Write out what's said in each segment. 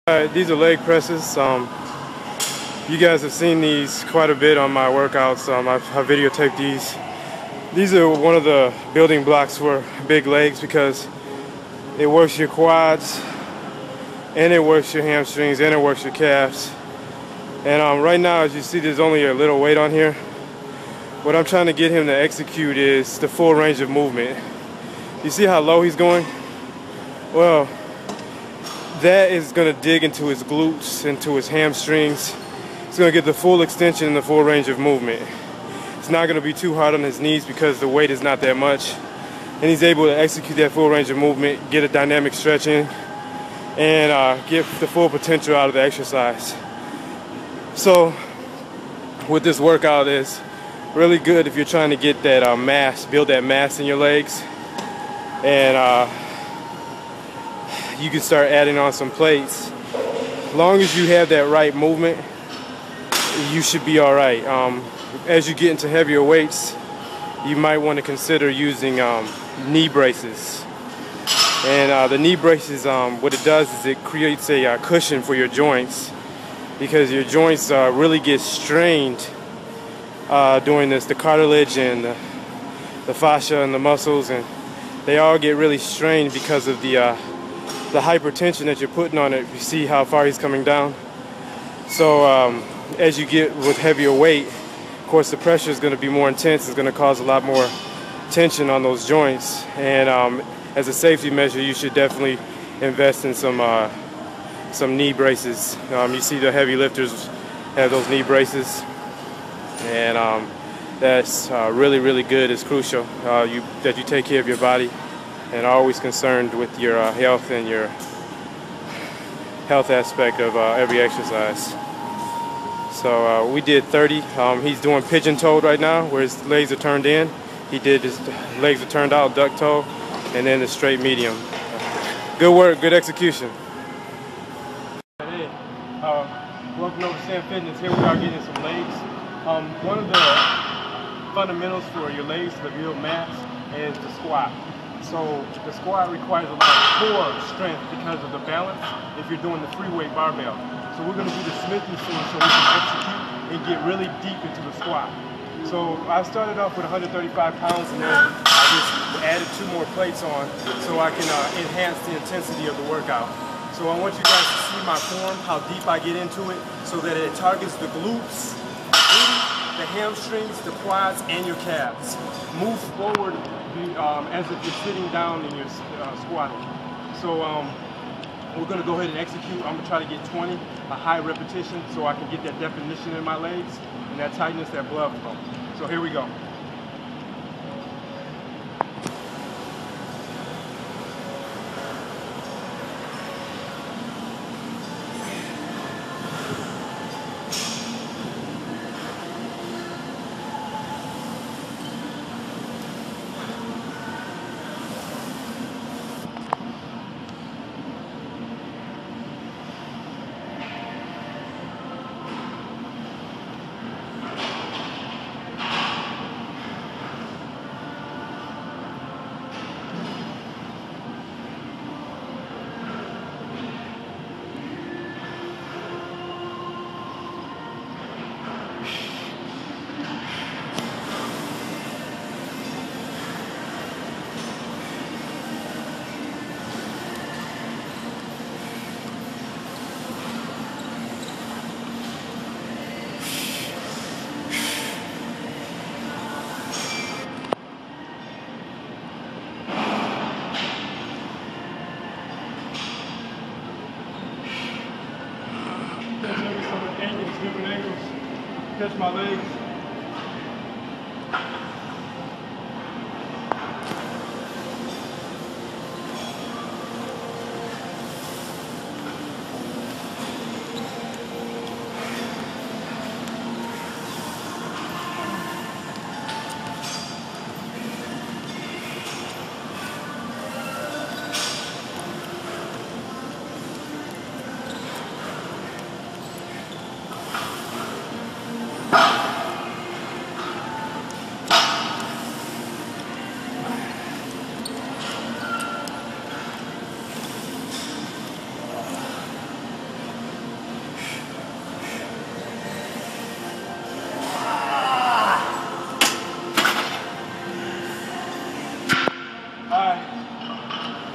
Alright, these are leg presses. You guys have seen these quite a bit on my workouts. I've videotaped these. These are one of the building blocks for big legs because it works your quads, and it works your hamstrings, and it works your calves. And right now, as you see, there's only a little weight on here. What I'm trying to get him to execute is the full range of movement. You see how low he's going? Well, that is going to dig into his glutes, into his hamstrings. He's going to get the full extension and the full range of movement. It's not going to be too hard on his knees because the weight is not that much. And he's able to execute that full range of movement, get a dynamic stretch in, and get the full potential out of the exercise. So what this workout is really good if you're trying to get that mass, build that mass in your legs. And you can start adding on some plates. As long as you have that right movement, you should be all right. As you get into heavier weights, you might want to consider using knee braces. And the knee braces, what it does is it creates a cushion for your joints, because your joints really get strained doing this. The cartilage and the fascia and the muscles, and they all get really strained because of the hypertension that you're putting on it. You see how far he's coming down. So as you get with heavier weight, of course the pressure is going to be more intense. It's going to cause a lot more tension on those joints. And as a safety measure, you should definitely invest in some knee braces. You see the heavy lifters have those knee braces, and that's really good. It's crucial that you take care of your body and always concerned with your health and your health aspect of every exercise. So we did 30. He's doing pigeon-toed right now, where his legs are turned in. He did his legs are turned out, duck-toe, and then the straight medium. Good work, good execution. Hey, welcome over to Sam Fitness. Here we are getting some legs. One of the fundamentals for your legs to build mass is the squat. So the squat requires a lot of core strength because of the balance if you're doing the free weight barbell. So we're going to do the Smith & Wesson so we can execute and get really deep into the squat. So I started off with 135 pounds, and then I just added 2 more plates on so I can enhance the intensity of the workout. So I want you guys to see my form, how deep I get into it, so that it targets the glutes, the hamstrings, the quads, and your calves. Move forward as if you're sitting down and you're squatting. So we're going to go ahead and execute. I'm going to try to get 20, a high repetition, so I can get that definition in my legs and that tightness, that blood flow. So here we go. Different angles, catch my legs.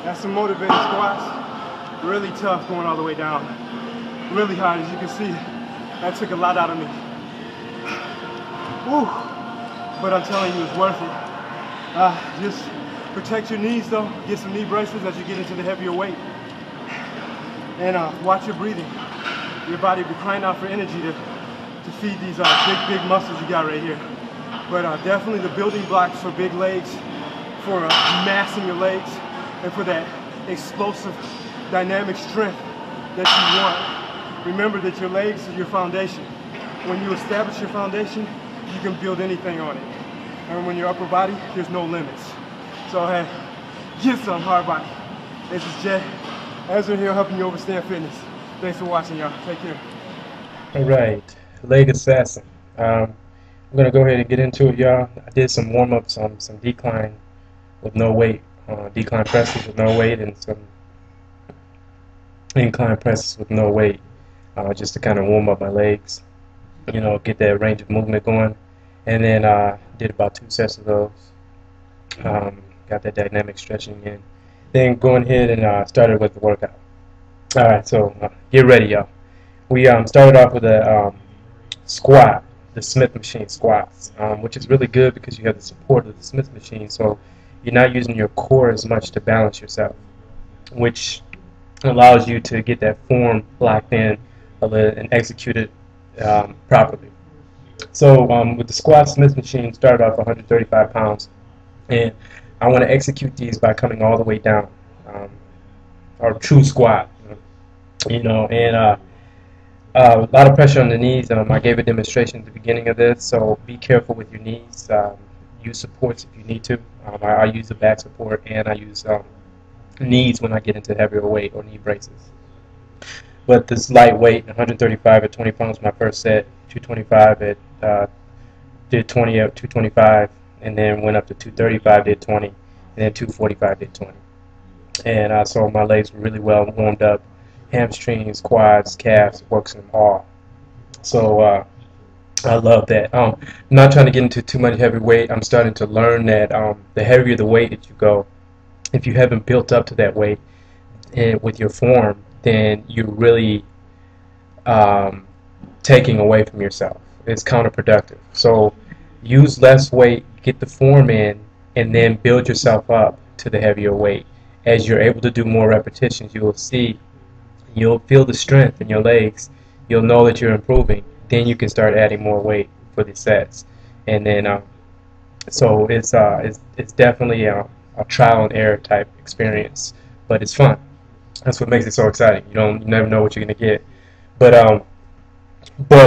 That's some motivated squats. Really tough going all the way down. Really hard, as you can see. That took a lot out of me. Whew. But I'm telling you, it's worth it. Just protect your knees though. Get some knee braces as you get into the heavier weight. And watch your breathing. Your body will be crying out for energy to feed these big muscles you got right here. But definitely the building blocks for big legs, for massing your legs, and for that explosive dynamic strength that you want. Remember that your legs are your foundation. When you establish your foundation, you can build anything on it. And when your upper body, there's no limits. So hey, get some hard body. This is Jay, Ezra here, helping you overstand fitness. Thanks for watching, y'all. Take care. All right, leg assassin. I'm gonna go ahead and get into it, y'all. I did some warm-ups on some decline with no weight, decline presses with no weight, and some incline presses with no weight, just to kind of warm up my legs, you know, get that range of movement going. And then did about 2 sets of those. Got that dynamic stretching in. Then going ahead and started with the workout. All right, so get ready, y'all. We started off with a squat, the Smith machine squats, which is really good because you have the support of the Smith machine, so you're not using your core as much to balance yourself, which allows you to get that form locked in and execute it properly. So with the squat Smith machine, started off 135 pounds, and I want to execute these by coming all the way down, or true squat, you know, and a lot of pressure on the knees. I gave a demonstration at the beginning of this, so be careful with your knees. Use supports if you need to. I use the back support, and I use knees when I get into heavier weight or knee braces. But this lightweight, 135 at 20 pounds, my first set, 225 at, did 20 at 225, and then went up to 235, did 20, and then 245, did 20. And so my legs were really well warmed up, hamstrings, quads, calves, works them all. So I love that. I'm not trying to get into too much heavy weight. I'm starting to learn that the heavier the weight that you go, if you haven't built up to that weight with your form, then you're really taking away from yourself. It's counterproductive. So use less weight, get the form in, and then build yourself up to the heavier weight. As you're able to do more repetitions, you'll feel the strength in your legs. You'll know that you're improving. Then you can start adding more weight for the sets. And then so it's definitely a trial and error type experience, but it's fun. That's what makes it so exciting. You never know what you're gonna get. But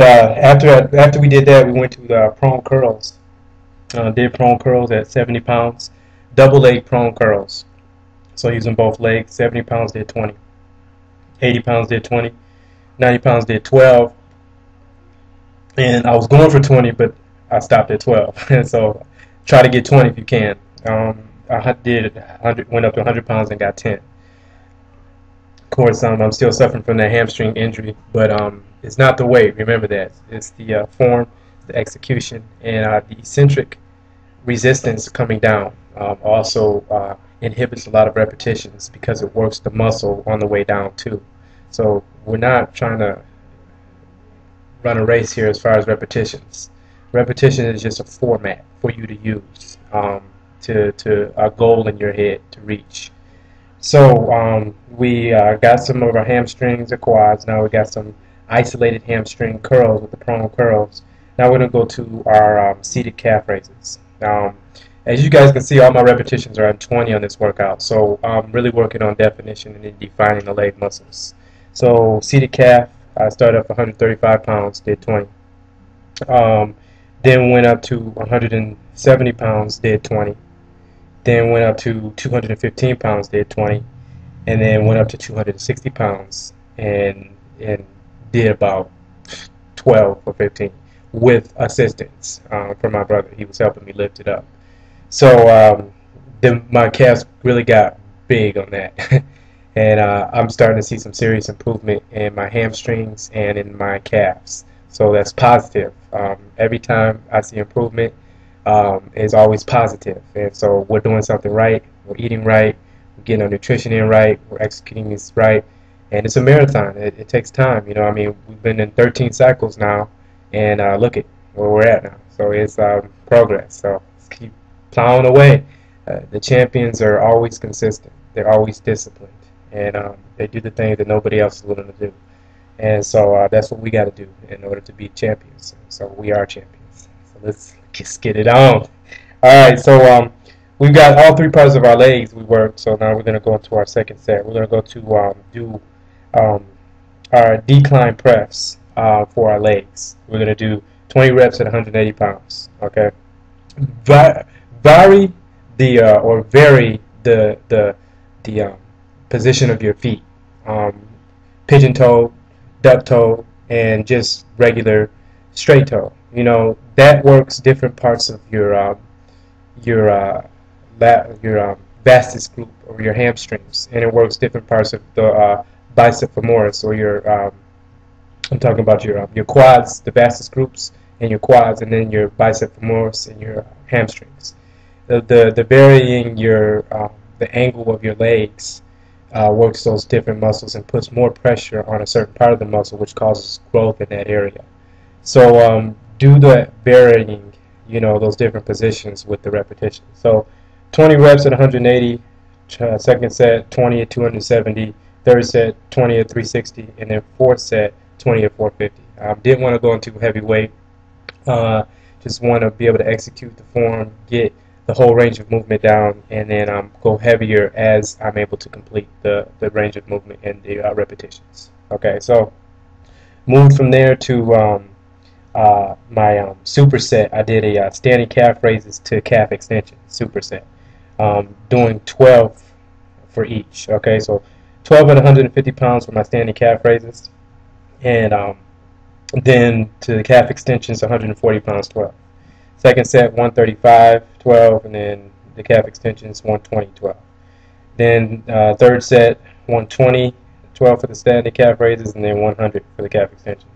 after we did that, we went to the prone curls. Did prone curls at 70 pounds, double leg prone curls. So using both legs, 70 pounds did 20, 80 pounds did 20, 90 pounds did 12, and I was going for 20, but I stopped at 12. And so try to get 20 if you can. I did 100, went up to 100 pounds and got 10. Of course, I'm still suffering from that hamstring injury, but it's not the weight. Remember that. It's the form, the execution, and the eccentric resistance coming down also inhibits a lot of repetitions because it works the muscle on the way down too. So we're not trying to run a race here as far as repetitions. Repetition is just a format for you to use to a goal in your head to reach. So we got some of our hamstrings or quads. Now we got some isolated hamstring curls with the prone curls. Now we're going to go to our seated calf raises. As you guys can see, all my repetitions are at 20 on this workout. So I'm really working on definition and then defining the leg muscles. So seated calf, I started up 135 pounds, did 20. Then went up to 170 pounds, did 20. Then went up to 215 pounds, did 20. And then went up to 260 pounds and did about 12 or 15 with assistance from my brother. He was helping me lift it up. So then my calves really got big on that. And I'm starting to see some serious improvement in my hamstrings and in my calves. So that's positive. Every time I see improvement, it's always positive. And so we're doing something right. We're eating right. we're getting our nutrition in right, we're executing this right, and it's a marathon. It takes time, you know. I mean, we've been in 13 cycles now, and look at where we're at now. So it's progress. So let's keep plowing away. The champions are always consistent. They're always disciplined, and they do the thing that nobody else is willing to do. And so that's what we got to do in order to be champions. So we are champions. So let's just get it on. All right. So we've got all three parts of our legs we worked. So now we're going to go into our second set. We're going to go to do our decline press for our legs. We're going to do 20 reps at 180 pounds. Okay. Vary the position of your feet. Pigeon toe, duck toe, and just regular straight toe. You know, that works different parts of your vastus group or your hamstrings, and it works different parts of the bicep femoris or your I'm talking about your quads, the vastus groups, and your quads, and then your bicep femoris and your hamstrings. The varying the angle of your legs works those different muscles and puts more pressure on a certain part of the muscle, which causes growth in that area. So do the varying, you know, those different positions with the repetition. So 20 reps at 180, second set 20 at 270, third set 20 at 360, and then fourth set 20 at 450. Didn't want to go into heavy weight. Just want to be able to execute the form, get the whole range of movement down, and then go heavier as I'm able to complete the range of movement and the repetitions. Okay, so moved from there to my superset. I did a standing calf raises to calf extension superset, doing 12 for each. Okay, so 12 at 150 pounds for my standing calf raises, and then to the calf extensions 140 pounds 12. Second set 135 12, and then the calf extensions 120 12. Then third set 120 12 for the standing calf raises, and then 100 for the calf extensions.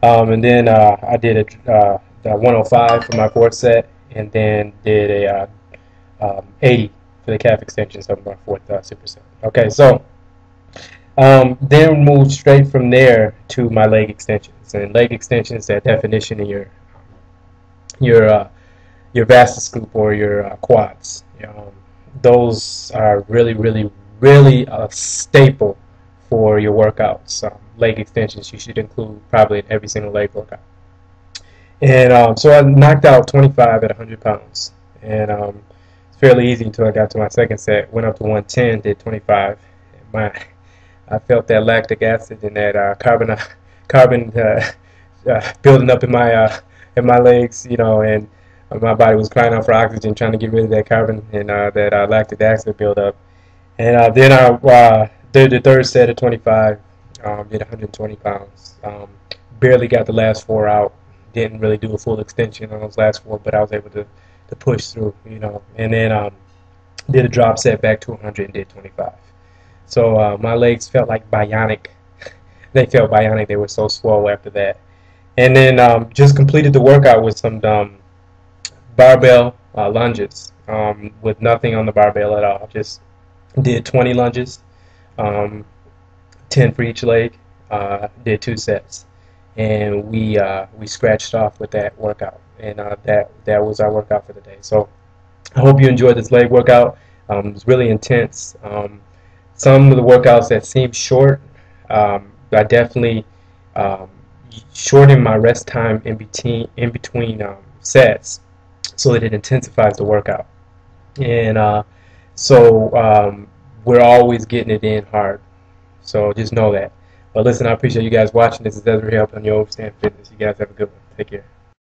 And then I did the 105 for my fourth set, and then did a 80 for the calf extensions of my fourth superset. Okay, so then moved straight from there to my leg extensions. And leg extensions, that definition in your vastus group or your quads. Those are really a staple for your workouts. Leg extensions you should include probably in every single leg workout. And so I knocked out 25 at 100 pounds. And it's fairly easy until I got to my second set. Went up to 110, did 25. I felt that lactic acid and that carbon building up in my legs, you know, and my body was crying out for oxygen, trying to get rid of that carbon and that lactic acid buildup. And then I did the third set at 25, did 120 pounds. Barely got the last 4 out. Didn't really do a full extension on those last 4, but I was able to push through, you know. And then did a drop set back to 100 and did 25. So my legs felt like bionic. They felt bionic. They were so swole after that. And then just completed the workout with some barbell lunges with nothing on the barbell at all. Just did 20 lunges, 10 for each leg. Did 2 sets, and we scratched off with that workout, and that was our workout for the day. So I hope you enjoyed this leg workout. It was really intense. Some of the workouts that seem short, I definitely shorten my rest time in between sets, so that it intensifies the workout. And so we're always getting it in hard. So just know that. But listen, I appreciate you guys watching. This is Ezra helping you understand fitness. You guys have a good one. Take care.